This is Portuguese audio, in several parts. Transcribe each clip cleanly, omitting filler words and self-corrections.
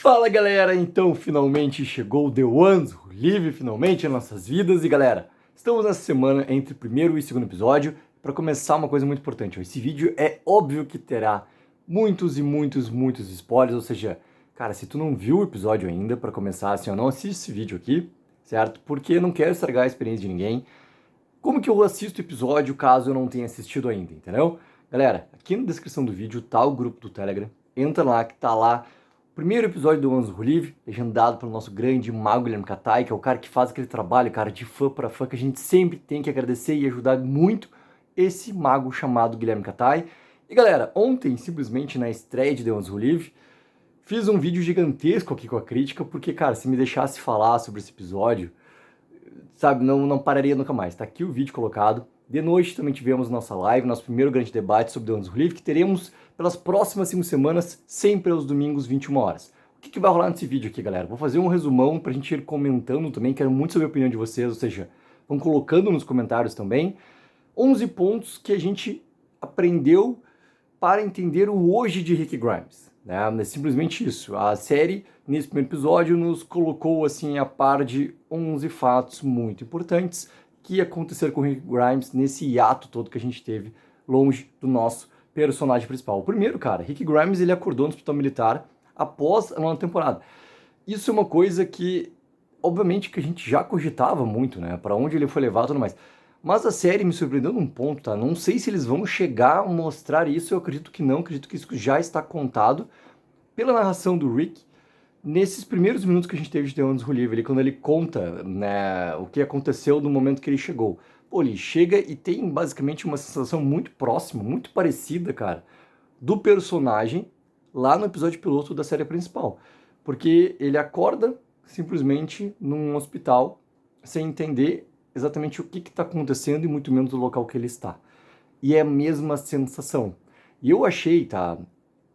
Fala galera, então finalmente chegou o The Ones Who Live finalmente em nossas vidas e galera, estamos nessa semana entre o primeiro e segundo episódio para começar uma coisa muito importante. Esse vídeo é óbvio que terá muitos spoilers, ou seja, cara, se tu não viu o episódio ainda, para começar assim, não assiste esse vídeo aqui, certo? Porque eu não quero estragar a experiência de ninguém. Como que eu assisto o episódio caso eu não tenha assistido ainda, entendeu? Galera, aqui na descrição do vídeo tá o grupo do Telegram, entra lá que tá lá o primeiro episódio do Anzo Live, legendado pelo nosso grande mago Guilherme Katai, que é o cara que faz aquele trabalho, cara, de fã para fã, que a gente sempre tem que agradecer e ajudar muito esse mago chamado Guilherme Katai. E galera, ontem, simplesmente na estreia de The Ones Who Live, fiz um vídeo gigantesco aqui com a crítica, porque, cara, se me deixasse falar sobre esse episódio, sabe, não pararia nunca mais. Tá aqui o vídeo colocado. De noite também tivemos nossa live, nosso primeiro grande debate sobre The Ones Who Live, que teremos pelas próximas 5 semanas, sempre aos domingos, 21 horas. O que vai rolar nesse vídeo aqui, galera? Vou fazer um resumão pra gente ir comentando também, quero muito saber a opinião de vocês, ou seja, vão colocando nos comentários também 11 pontos que a gente aprendeu para entender o hoje de Rick Grimes. Né? É simplesmente isso. A série, nesse primeiro episódio, nos colocou assim a par de 11 fatos muito importantes que aconteceram com Rick Grimes nesse hiato todo que a gente teve longe do nosso personagem principal. O primeiro, cara, Rick Grimes, ele acordou no hospital militar após a nona temporada. Isso é uma coisa que, obviamente, que a gente já cogitava muito, né? Para onde ele foi levado e tudo mais. Mas a série me surpreendeu num ponto, tá? Não sei se eles vão chegar a mostrar isso, eu acredito que não, acredito que isso já está contado pela narração do Rick nesses primeiros minutos que a gente teve de The Ones Who Live, quando ele conta, né, o que aconteceu no momento que ele chegou. Pô, ele chega e tem basicamente uma sensação muito próxima, muito parecida, cara, do personagem lá no episódio piloto da série principal. Porque ele acorda simplesmente num hospital sem entender exatamente o que está acontecendo e muito menos o local que ele está. E é a mesma sensação. E eu achei, tá,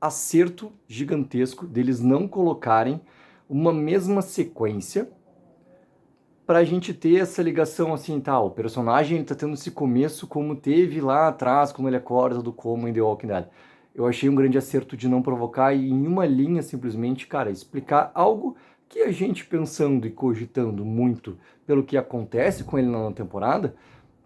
acerto gigantesco deles não colocarem uma mesma sequência pra gente ter essa ligação assim, tá, o personagem ele tá tendo esse começo como teve lá atrás, quando ele acorda do coma em The Walking Dead. Eu achei um grande acerto de não provocar e em uma linha simplesmente, cara, explicar algo que a gente pensando e cogitando muito pelo que acontece com ele na temporada,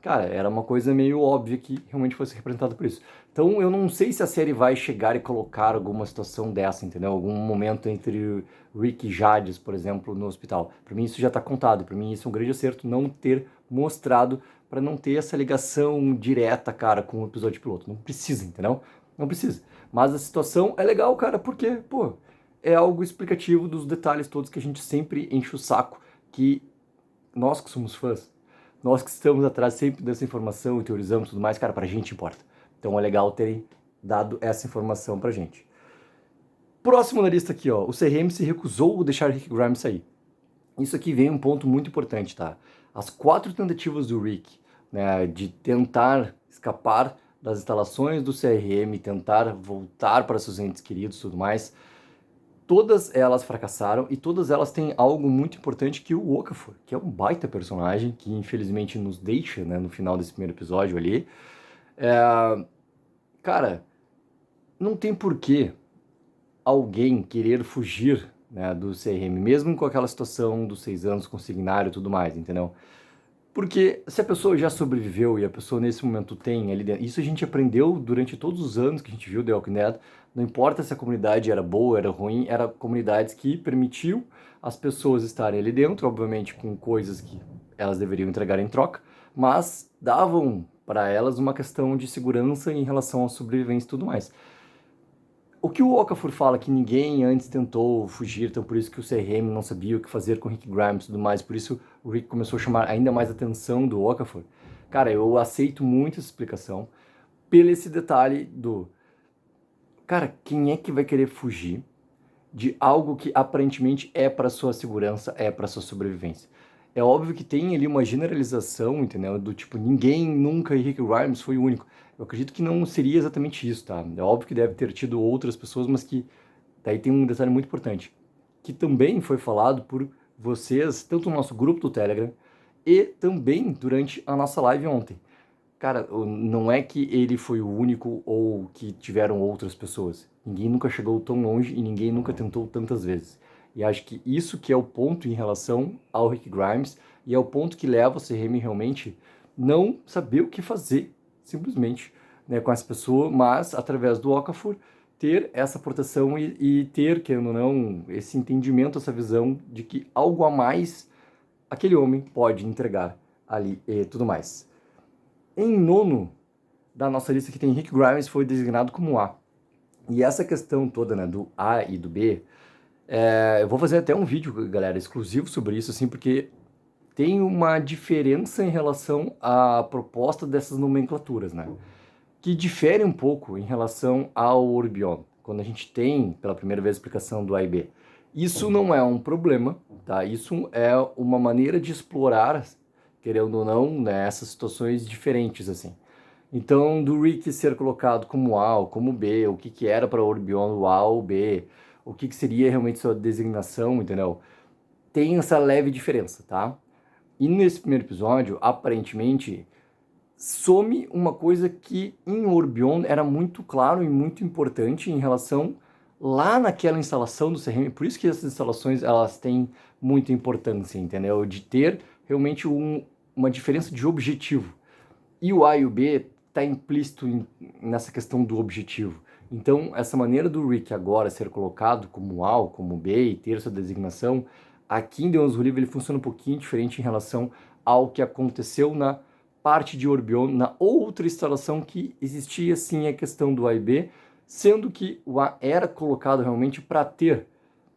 cara, era uma coisa meio óbvia que realmente fosse representado por isso. Então eu não sei se a série vai chegar e colocar alguma situação dessa, entendeu? Algum momento entre Rick e Jades, por exemplo, no hospital. Para mim isso já tá contado, para mim isso é um grande acerto não ter mostrado para não ter essa ligação direta, cara, com o episódio piloto. Não precisa, entendeu? Não precisa. Mas a situação é legal, cara, porque, pô, é algo explicativo dos detalhes todos que a gente sempre enche o saco, que nós que somos fãs, nós que estamos atrás sempre dessa informação e teorizamos tudo mais, cara, pra gente importa. Então é legal terem dado essa informação pra gente. Próximo na lista aqui, ó, o CRM se recusou a deixar Rick Grimes sair. Isso aqui vem um ponto muito importante, tá? As 4 tentativas do Rick, né, de tentar escapar das instalações do CRM, tentar voltar para seus entes queridos e tudo mais, todas elas fracassaram e todas elas têm algo muito importante que o Okafor, que é um baita personagem que infelizmente nos deixa, né, no final desse primeiro episódio ali. Cara, não tem porquê alguém querer fugir, né, do CRM, mesmo com aquela situação dos 6 anos consignário e tudo mais, entendeu? Porque se a pessoa já sobreviveu e a pessoa nesse momento tem ali dentro, isso a gente aprendeu durante todos os anos que a gente viu The Walking Dead, não importa se a comunidade era boa, era ruim, eram comunidades que permitiu as pessoas estarem ali dentro, obviamente com coisas que elas deveriam entregar em troca, mas davam para elas uma questão de segurança em relação à sobrevivência e tudo mais. O que o Okafor fala que ninguém antes tentou fugir, então por isso que o CRM não sabia o que fazer com o Rick Grimes e tudo mais, por isso o Rick começou a chamar ainda mais a atenção do Okafor. Cara, eu aceito muito essa explicação pelo esse detalhe do... Cara, quem é que vai querer fugir de algo que aparentemente é para sua segurança, é para sua sobrevivência? É óbvio que tem ali uma generalização, entendeu? Do tipo, ninguém nunca e Rick Grimes foi o único. Eu acredito que não seria exatamente isso, tá? É óbvio que deve ter tido outras pessoas, mas que daí tem um detalhe muito importante, que também foi falado por vocês, tanto no nosso grupo do Telegram e também durante a nossa live ontem. Cara, não é que ele foi o único ou que tiveram outras pessoas. Ninguém nunca chegou tão longe e ninguém nunca tentou tantas vezes. E acho que isso que é o ponto em relação ao Rick Grimes e é o ponto que leva o CRM realmente não saber o que fazer, simplesmente, né, com essa pessoa, mas através do Okafor ter essa proteção e ter, querendo ou não, esse entendimento, essa visão de que algo a mais aquele homem pode entregar ali e tudo mais. Em nono da nossa lista que tem Rick Grimes foi designado como A. E essa questão toda, né, do A e do B, eu vou fazer até um vídeo, galera, exclusivo sobre isso, assim, porque tem uma diferença em relação à proposta dessas nomenclaturas, né? Que difere um pouco em relação ao Orbion, quando a gente tem pela primeira vez a explicação do A e B. Isso não é um problema, tá? Isso é uma maneira de explorar, querendo ou não, né, essas situações diferentes, assim. Então, do Rick ser colocado como A ou como B, o que era para Orbion o A ou B, o que seria realmente sua designação, entendeu? Tem essa leve diferença, tá? E nesse primeiro episódio, aparentemente, some uma coisa que em Orbion era muito claro e muito importante em relação lá naquela instalação do CRM. Por isso que essas instalações elas têm muita importância, entendeu? De ter realmente uma diferença de objetivo. E o A e o B está implícito nessa questão do objetivo. Então, essa maneira do Rick agora ser colocado como A ou como B e ter essa designação, aqui em Deus Livre ele funciona um pouquinho diferente em relação ao que aconteceu na parte de Orbion, na outra instalação que existia sim a questão do A e B, sendo que o A era colocado realmente para ter,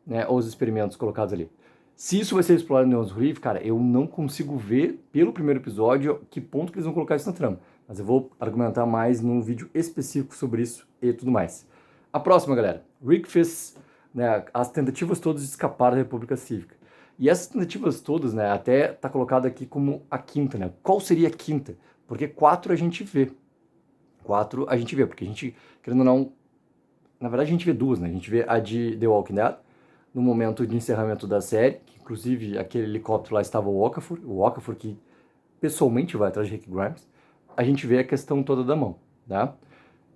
né, os experimentos colocados ali. Se isso vai ser explorado em Deus Livre, cara, eu não consigo ver pelo primeiro episódio que ponto que eles vão colocar isso na trama. Mas eu vou argumentar mais num vídeo específico sobre isso e tudo mais. A próxima, galera. Rick fez, né, as tentativas todas de escapar da República Cívica. E essas tentativas todas, né, até tá colocado aqui como a quinta, né? Qual seria a quinta? Porque 4 a gente vê. 4 a gente vê, porque a gente, querendo ou não, na verdade a gente vê duas, né? A gente vê a de The Walking Dead, no momento de encerramento da série, que inclusive aquele helicóptero lá estava o Okafor que pessoalmente vai atrás de Rick Grimes, a gente vê a questão toda da mão, tá?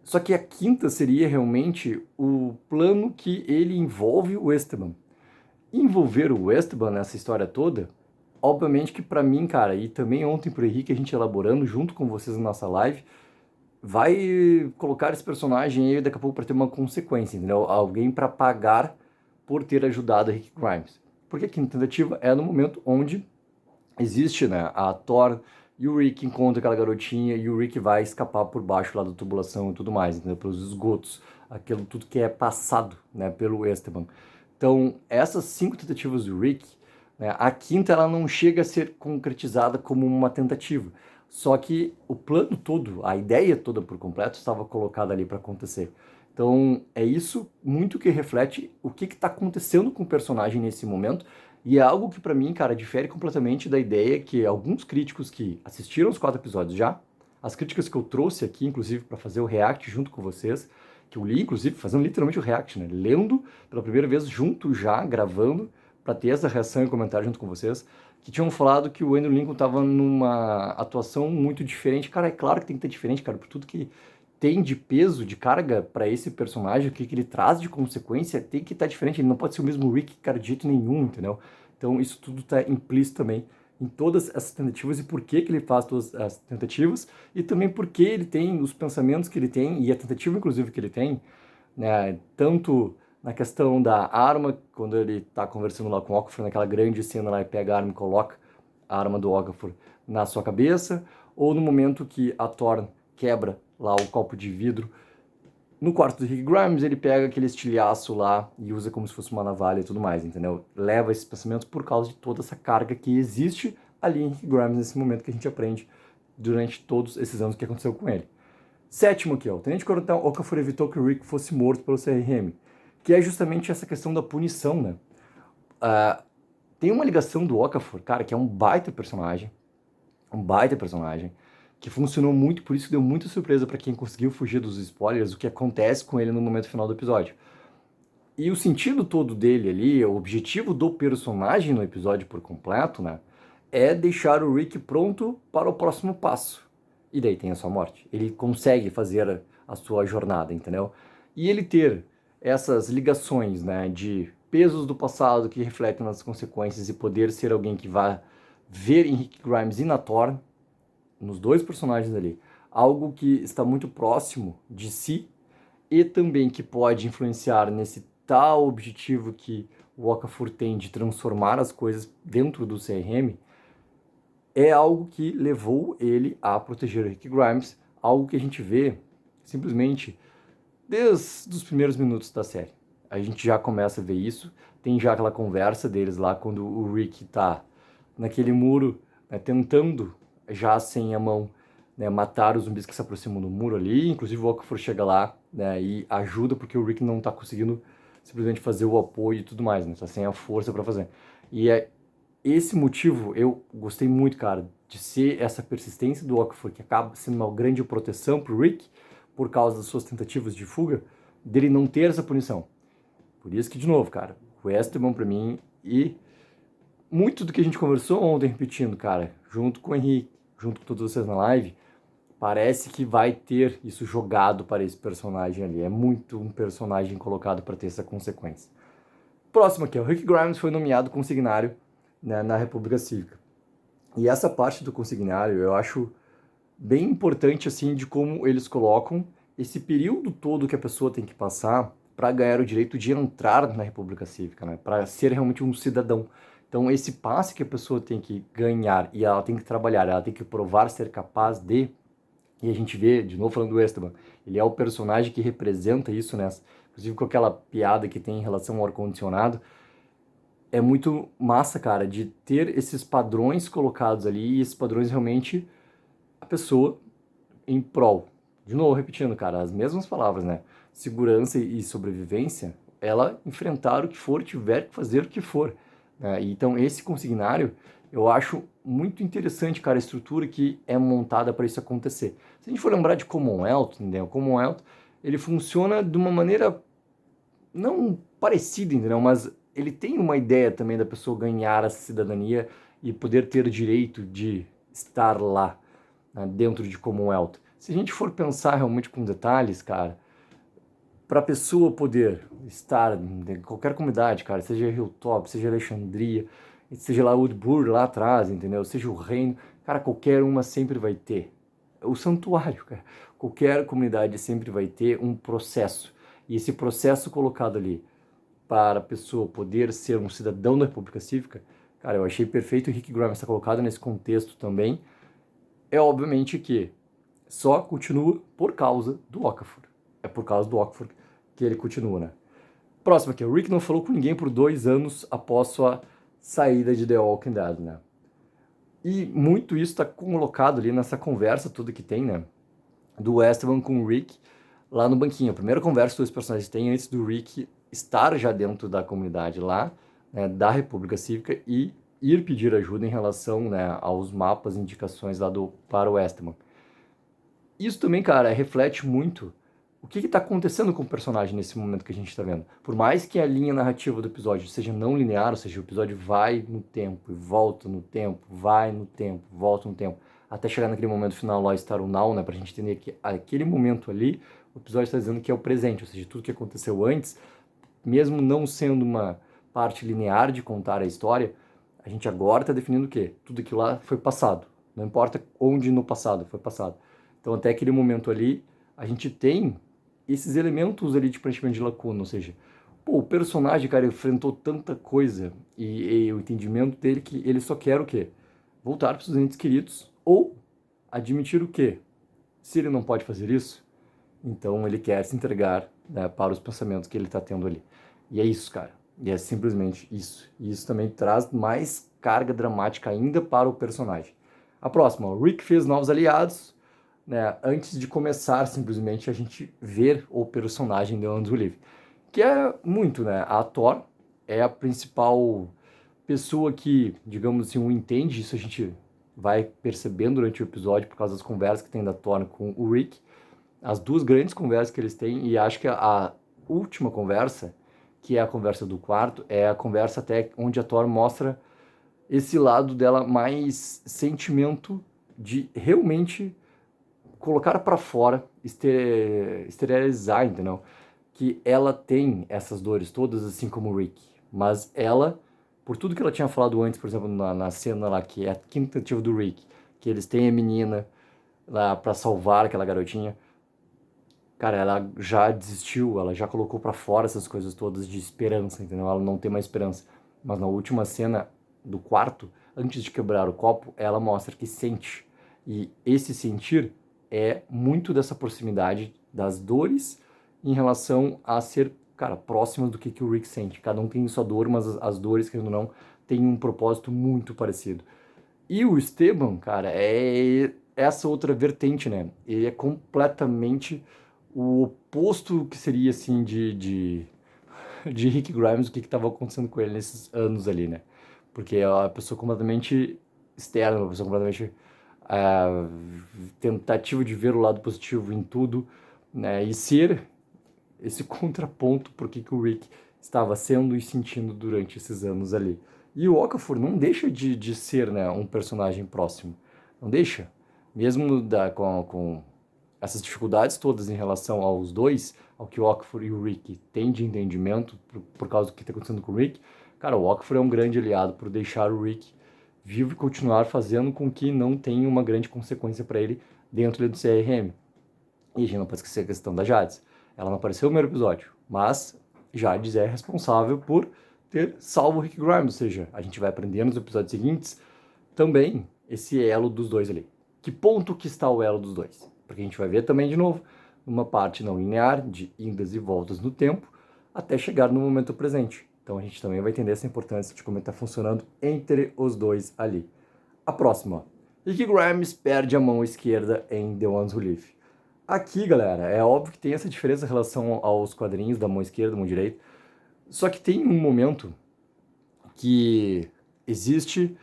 Só que a quinta seria realmente o plano que ele envolve o Esteban. Envolver o Esteban nessa história toda, obviamente que pra mim, cara, e também ontem pro Henrique, a gente elaborando junto com vocês na nossa live, vai colocar esse personagem aí daqui a pouco pra ter uma consequência, entendeu? Alguém pra pagar por ter ajudado Rick Grimes. Porque a quinta tentativa é no momento onde existe, né, a Thor e o Rick encontram aquela garotinha e o Rick vai escapar por baixo lá da tubulação e tudo mais, entendeu? Pelos esgotos, aquilo tudo que é passado, né, pelo Esteban. Então, essas 5 tentativas do Rick, né, a quinta ela não chega a ser concretizada como uma tentativa. Só que o plano todo, a ideia toda por completo estava colocada ali para acontecer. Então, é isso muito que reflete o que está acontecendo com o personagem nesse momento. E é algo que, para mim, cara, difere completamente da ideia que alguns críticos que assistiram os 4 episódios já, as críticas que eu trouxe aqui, inclusive, para fazer o react junto com vocês, que eu li, inclusive, fazendo literalmente o react, né? Lendo pela primeira vez junto já, gravando, para ter essa reação e comentário junto com vocês, que tinham falado que o Andrew Lincoln estava numa atuação muito diferente. Cara, é claro que tem que ter diferente, cara, por tudo que tem de peso, de carga para esse personagem, o que ele traz de consequência, tem que estar diferente. Ele não pode ser o mesmo Rick, cara, de jeito nenhum, entendeu? Então isso tudo está implícito também em todas essas tentativas e por que ele faz todas as tentativas e também por que ele tem os pensamentos que ele tem e a tentativa, inclusive, que ele tem, né? Tanto na questão da arma, quando ele está conversando lá com o Okafor, naquela grande cena lá, e pega a arma e coloca a arma do Okafor na sua cabeça, ou no momento que a Thorne quebra lá o copo de vidro. No quarto do Rick Grimes, ele pega aquele estilhaço lá e usa como se fosse uma navalha e tudo mais, entendeu? Leva esses pensamentos por causa de toda essa carga que existe ali em Rick Grimes nesse momento que a gente aprende durante todos esses anos que aconteceu com ele. Sétimo aqui, ó, o Tenente Coronel Okafor evitou que o Rick fosse morto pelo CRM, que é justamente essa questão da punição, né? Tem uma ligação do Okafor, cara, que é um baita personagem, que funcionou muito, por isso deu muita surpresa para quem conseguiu fugir dos spoilers, o que acontece com ele no momento final do episódio. E o sentido todo dele ali, o objetivo do personagem no episódio por completo, né, é deixar o Rick pronto para o próximo passo. E daí tem a sua morte. Ele consegue fazer a sua jornada, entendeu? E ele ter essas ligações, né, de pesos do passado que refletem nas consequências e poder ser alguém que vá ver em Rick Grimes e na Thorne, nos dois personagens ali, algo que está muito próximo de si e também que pode influenciar nesse tal objetivo que o Okafor tem de transformar as coisas dentro do CRM, é algo que levou ele a proteger o Rick Grimes, algo que a gente vê simplesmente desde os primeiros minutos da série. A gente já começa a ver isso, tem já aquela conversa deles lá quando o Rick tá naquele muro, né, tentando, já sem a mão, né, matar os zumbis que se aproximam do muro ali, inclusive o Okafor chega lá, né, e ajuda porque o Rick não tá conseguindo simplesmente fazer o apoio e tudo mais, né, tá sem a força para fazer. E é esse motivo, eu gostei muito, cara, de ser essa persistência do Okafor, que acaba sendo uma grande proteção pro Rick, por causa das suas tentativas de fuga, dele não ter essa punição. Por isso que, de novo, cara, o Esteban pra mim, e muito do que a gente conversou ontem, repetindo, cara, junto com o Henrique, junto com todos vocês na live, parece que vai ter isso jogado para esse personagem ali. É muito um personagem colocado para ter essa consequência. Próximo aqui, o Rick Grimes foi nomeado consignário, né, na República Cívica. E essa parte do consignário eu acho bem importante, assim, de como eles colocam esse período todo que a pessoa tem que passar para ganhar o direito de entrar na República Cívica, né? Para ser realmente um cidadão. Então, esse passe que a pessoa tem que ganhar e ela tem que trabalhar, ela tem que provar ser capaz de. E a gente vê, de novo falando do Esteban, ele é o personagem que representa isso, né? Inclusive com aquela piada que tem em relação ao ar-condicionado. É muito massa, cara, de ter esses padrões colocados ali e esses padrões realmente a pessoa em prol. De novo, repetindo, cara, as mesmas palavras, né? Segurança e sobrevivência, ela enfrentar o que for, tiver que fazer o que for. Né? Então, esse consignário, eu acho muito interessante, cara, a estrutura que é montada para isso acontecer. Se a gente for lembrar de Commonwealth, entendeu? Commonwealth, ele funciona de uma maneira não parecida, entendeu? Mas ele tem uma ideia também da pessoa ganhar a cidadania e poder ter o direito de estar lá, né, dentro de Commonwealth. Se a gente for pensar realmente com detalhes, cara, para a pessoa poder estar em qualquer comunidade, cara, seja Hilltop, seja Alexandria, seja lá Woodbury lá atrás, entendeu? Seja o Reino, cara, qualquer uma sempre vai ter. O santuário, cara. Qualquer comunidade sempre vai ter um processo. E esse processo colocado ali para a pessoa poder ser um cidadão da República Cívica, cara, eu achei perfeito o Rick Grimes estar colocado nesse contexto também. É obviamente que só continua por causa do Okafor. É por causa do Okafor que ele continua, né? Próximo aqui, o Rick não falou com ninguém por 2 anos após sua saída de The Walking Dead, né? E muito isso está colocado ali nessa conversa toda que tem, né? Do Esteban com o Rick lá no banquinho. A primeira conversa que os personagens têm antes do Rick estar já dentro da comunidade lá, né, da República Cívica e ir pedir ajuda em relação, né, aos mapas, indicações lá para o Esteban. Isso também, cara, reflete muito o que está acontecendo com o personagem nesse momento que a gente está vendo. Por mais que a linha narrativa do episódio seja não linear, ou seja, o episódio vai no tempo e volta no tempo, vai no tempo, volta no tempo, até chegar naquele momento final lá, estar o now, né, pra gente entender que aquele momento ali, o episódio está dizendo que é o presente, ou seja, tudo que aconteceu antes, mesmo não sendo uma parte linear de contar a história, a gente agora está definindo o quê? Tudo aquilo lá foi passado. Não importa onde no passado foi passado. Então, até aquele momento ali, a gente tem esses elementos ali de preenchimento de lacuna, ou seja, pô, o personagem, cara, enfrentou tanta coisa e o entendimento dele que ele só quer o quê? Voltar para os seus entes queridos ou admitir o quê? Se ele não pode fazer isso, então ele quer se entregar, né, para os pensamentos que ele está tendo ali. E é isso, cara. E é simplesmente isso. E isso também traz mais carga dramática ainda para o personagem. A próxima, o Rick fez novos aliados, né, antes de começar simplesmente a gente ver o personagem de Andrew Live. Que é muito, né? A Thor é a principal pessoa que, digamos assim, o entende, isso a gente vai percebendo durante o episódio por causa das conversas que tem da Thor com o Rick, as duas grandes conversas que eles têm, e acho que a última conversa, que é a conversa do quarto, é a conversa até onde a Thor mostra esse lado dela mais sentimento de realmente colocar para fora, esterilizar, entendeu? que ela tem essas dores todas, assim como o Rick. Mas ela, por tudo que ela tinha falado antes, por exemplo, na cena lá, que é a quinta tentativa do Rick, que eles têm a menina lá pra salvar aquela garotinha, cara, ela já desistiu, ela já colocou pra fora essas coisas todas de esperança, entendeu? Ela não tem mais esperança. Mas na última cena do quarto, antes de quebrar o copo, ela mostra que sente. E esse sentir é muito dessa proximidade das dores em relação a ser, cara, próximas do que o Rick sente. Cada um tem sua dor, mas as dores, querendo ou não, têm um propósito muito parecido. E o Esteban, cara, é essa outra vertente, né? Ele é completamente o oposto que seria, assim, de Rick Grimes, o que estava acontecendo com ele nesses anos ali, né? Porque é uma pessoa completamente externa, uma pessoa completamente ah, tentativa de ver o lado positivo em tudo, né? E ser esse contraponto por que o Rick estava sendo e sentindo durante esses anos ali. E o Okafor não deixa de ser, né, um personagem próximo. Não deixa. Mesmo com essas dificuldades todas em relação aos dois, ao que o Okafor e o Rick têm de entendimento por causa do que está acontecendo com o Rick, cara, o Okafor é um grande aliado por deixar o Rick vivo e continuar fazendo com que não tenha uma grande consequência para ele dentro do CRM. E a gente não pode esquecer a questão da Jades. Ela não apareceu no primeiro episódio, mas Jades é responsável por ter salvo o Rick Grimes, ou seja, a gente vai aprender nos episódios seguintes também esse elo dos dois ali. Que ponto que está o elo dos dois? Porque a gente vai ver também de novo uma parte não linear de indas e voltas no tempo até chegar no momento presente. Então a gente também vai entender essa importância de como está funcionando entre os dois ali. A próxima, ó. Rick Grimes perde a mão esquerda em The Ones Who Live. Aqui, galera, é óbvio que tem essa diferença em relação aos quadrinhos da mão esquerda, da mão direita. Só que tem um momento que existe.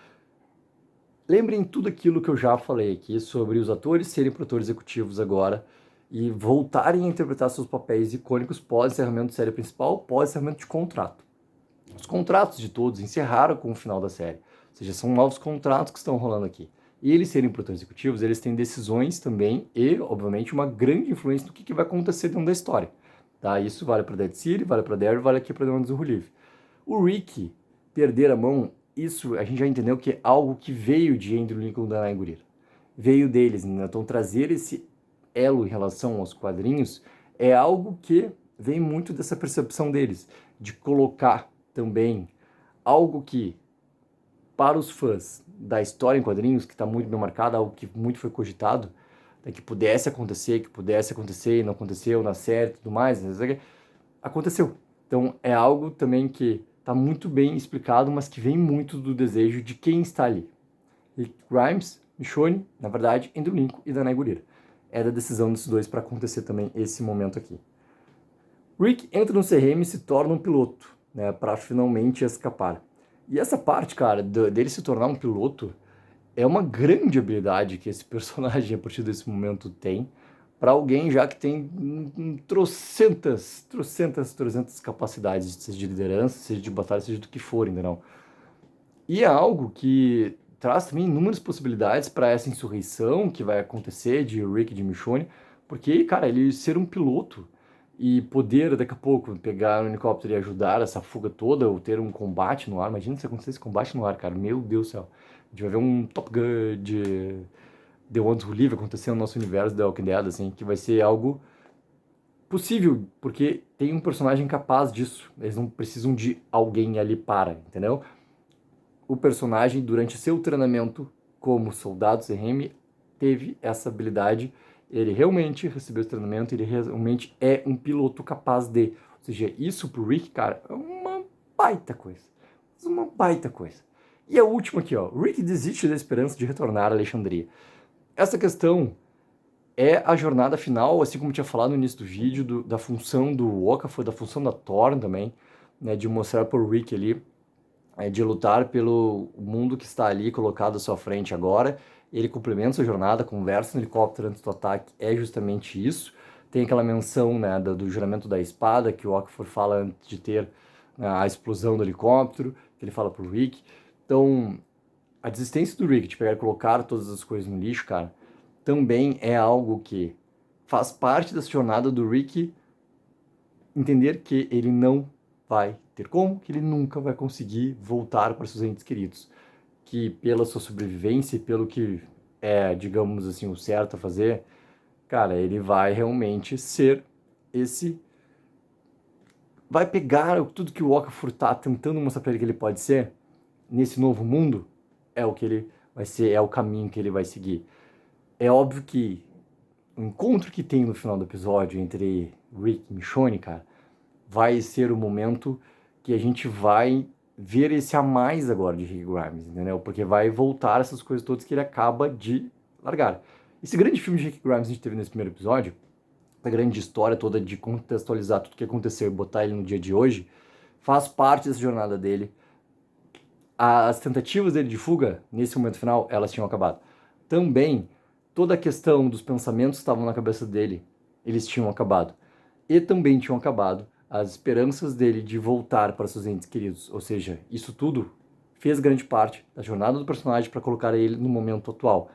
Lembrem tudo aquilo que eu já falei aqui sobre os atores serem produtores executivos agora e voltarem a interpretar seus papéis icônicos pós-encerramento de série principal, pós-encerramento de contrato. Os contratos de todos encerraram com o final da série, ou seja, são novos contratos que estão rolando aqui. E eles serem produtores executivos, eles têm decisões também e, obviamente, uma grande influência do que vai acontecer dentro da história. Tá? Isso vale para Dead City, vale para Daryl, vale aqui para The Ones Who Live. O Rick perder a mão, isso a gente já entendeu que é algo que veio de Andrew Lincoln e Danai Gurira. Veio deles, né? Então trazer esse elo em relação aos quadrinhos é algo que vem muito dessa percepção deles, de colocar também algo que, para os fãs da história em quadrinhos, que está muito bem marcado, algo que muito foi cogitado, né, que pudesse acontecer e não aconteceu na série e tudo mais, aconteceu. Então é algo também que está muito bem explicado, mas que vem muito do desejo de quem está ali. Rick Grimes, Michonne, na verdade, Andrew Lincoln e Danai Gurira. É da decisão desses dois para acontecer também esse momento aqui. Rick entra no CRM e se torna um piloto, né, para finalmente escapar. E essa parte, cara, dele se tornar um piloto é uma grande habilidade que esse personagem, a partir desse momento, tem para alguém já que tem trocentas capacidades, seja de liderança, seja de batalha, seja do que for, entendeu? E é algo que traz também inúmeras possibilidades para essa insurreição que vai acontecer de Rick e de Michonne, porque, cara, ele ser um piloto e poder, daqui a pouco, pegar um helicóptero e ajudar essa fuga toda, ou ter um combate no ar. Imagina se acontecesse combate no ar, cara. Meu Deus do céu. A gente vai ver um Top Gun de The Ones Who Live acontecendo no nosso universo da Walking Dead, assim, que vai ser algo possível, porque tem um personagem capaz disso. Eles não precisam de alguém ali para, entendeu? O personagem, durante seu treinamento como soldado CRM, teve essa habilidade. Ele realmente recebeu esse treinamento, ele realmente é um piloto capaz de. Ou seja, isso pro Rick, cara, é uma baita coisa. Uma baita coisa. E a última aqui, ó. Rick desiste da esperança de retornar a Alexandria. Essa questão é a jornada final, assim como eu tinha falado no início do vídeo, da função do Okafor, da função da Thorne também, né, de mostrar pro Rick ali, de lutar pelo mundo que está ali colocado à sua frente agora. Ele complementa sua jornada, conversa no helicóptero antes do ataque, é justamente isso. Tem aquela menção, né, do juramento da espada, que o Okafor fala antes de ter, né, a explosão do helicóptero, que ele fala pro Rick. Então, a desistência do Rick de pegar e colocar todas as coisas no lixo, cara, também é algo que faz parte dessa jornada do Rick entender que ele não vai ter como, que ele nunca vai conseguir voltar para seus entes queridos. Que pela sua sobrevivência, pelo que é, digamos assim, o certo a fazer, cara, ele vai realmente ser esse... Vai pegar tudo que o Okafor tá tentando mostrar pra ele que ele pode ser, nesse novo mundo, é o que ele vai ser, é o caminho que ele vai seguir. É óbvio que o encontro que tem no final do episódio entre Rick e Michonne, cara, vai ser o momento que a gente vai ver esse a mais agora de Rick Grimes, entendeu? Porque vai voltar essas coisas todas que ele acaba de largar. Esse grande filme de Rick Grimes que a gente teve nesse primeiro episódio, a grande história toda de contextualizar tudo o que aconteceu e botar ele no dia de hoje, faz parte dessa jornada dele. As tentativas dele de fuga, nesse momento final, elas tinham acabado. Também, toda a questão dos pensamentos que estavam na cabeça dele, eles tinham acabado. E também tinham acabado as esperanças dele de voltar para seus entes queridos. Ou seja, isso tudo fez grande parte da jornada do personagem para colocar ele no momento atual.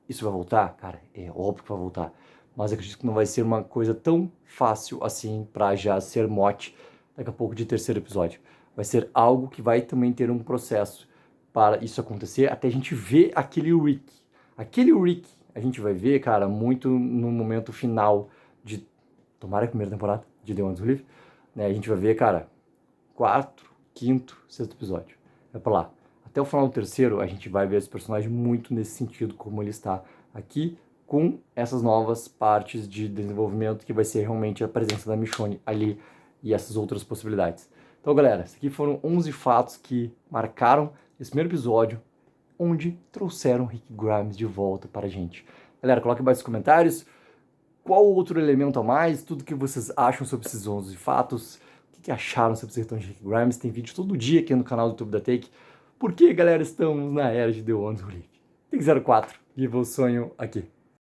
Isso vai voltar? Cara, é óbvio que vai voltar. Mas acredito que não vai ser uma coisa tão fácil assim para já ser mote daqui a pouco de terceiro episódio. Vai ser algo que vai também ter um processo para isso acontecer, até a gente ver aquele Rick. Aquele Rick a gente vai ver, cara, muito no momento final de... Tomara a primeira temporada de The Ones Who Live, né? A gente vai ver, cara, quarto, quinto, sexto episódio. É pra lá. Até o final do terceiro, a gente vai ver esse personagem muito nesse sentido, como ele está aqui, com essas novas partes de desenvolvimento, que vai ser realmente a presença da Michonne ali e essas outras possibilidades. Então, galera, esses aqui foram 11 fatos que marcaram esse primeiro episódio, onde trouxeram Rick Grimes de volta para a gente. Galera, coloque abaixo nos comentários qual outro elemento a mais, tudo que vocês acham sobre esses 11 fatos, o que acharam sobre esse retorno de Rick Grimes. Tem vídeo todo dia aqui no canal do YouTube da Take. Porque, galera, estamos na era de The Ones Who Live. Take 04, viva o sonho aqui.